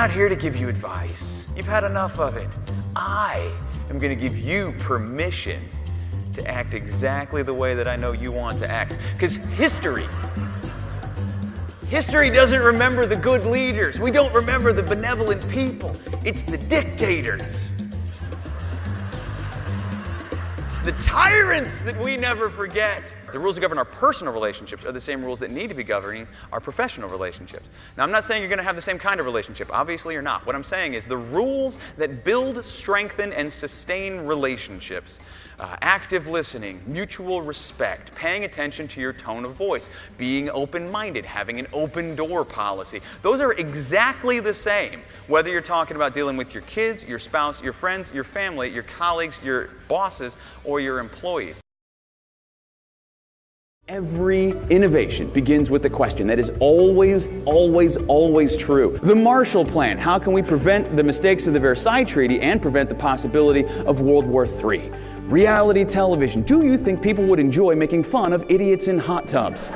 not here to give you advice. You've had enough of it. I am going to give you permission to act exactly the way that I know you want to act. Because history doesn't remember the good leaders. We don't remember the benevolent people. It's the dictators. It's the tyrants that we never forget. The rules that govern our personal relationships are the same rules that need to be governing our professional relationships. Now, I'm not saying you're going to have the same kind of relationship. Obviously, you're not. What I'm saying is the rules that build, strengthen, and sustain relationships. Active listening, mutual respect, paying attention to your tone of voice, being open-minded, having an open door policy. Those are exactly the same, whether you're talking about dealing with your kids, your spouse, your friends, your family, your colleagues, your bosses, or your employees. Every innovation begins with the question that is always, always, always true. The Marshall Plan. How can we prevent the mistakes of the Versailles Treaty and prevent the possibility of World War III? Reality television. Do you think people would enjoy making fun of idiots in hot tubs?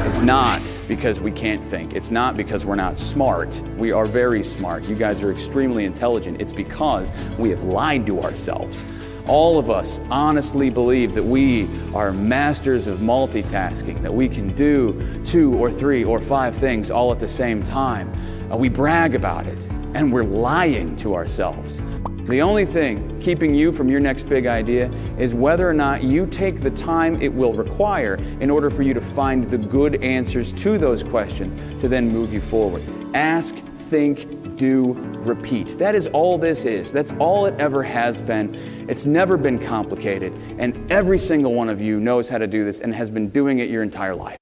It's not because we can't think. It's not because we're not smart. We are very smart. You guys are extremely intelligent. It's because we have lied to ourselves. All of us honestly believe that we are masters of multitasking, that we can do 2 or 3 or 5 things all at the same time. We brag about it, and we're lying to ourselves. The only thing keeping you from your next big idea is whether or not you take the time it will require in order for you to find the good answers to those questions to then move you forward. Ask, think, do, repeat. That is all this is. That's all it ever has been. It's never been complicated, and every single one of you knows how to do this and has been doing it your entire life.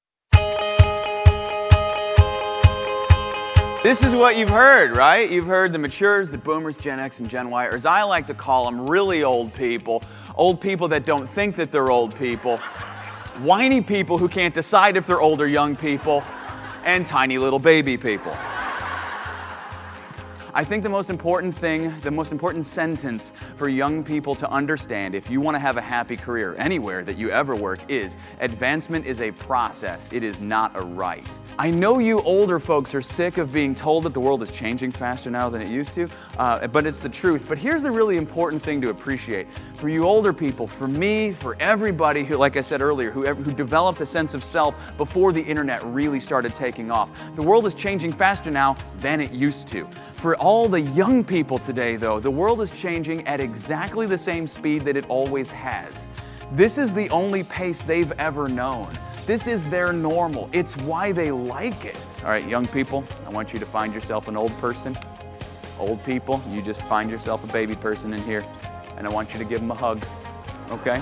This is what you've heard, right? You've heard the matures, the boomers, Gen X, and Gen Y, or as I like to call them, really old people that don't think that they're old people, whiny people who can't decide if they're old or young people, and tiny little baby people. I think the most important thing, the most important sentence for young people to understand if you want to have a happy career anywhere that you ever work is, advancement is a process, it is not a right. I know you older folks are sick of being told that the world is changing faster now than it used to, but it's the truth. But here's the really important thing to appreciate. For you older people, for me, for everybody who, like I said earlier, who developed a sense of self before the internet really started taking off, the world is changing faster now than it used to. For all the young people today, though, the world is changing at exactly the same speed that it always has. This is the only pace they've ever known. This is their normal. It's why they like it. All right, young people, I want you to find yourself an old person. Old people, you just find yourself a baby person in here, and I want you to give them a hug, okay?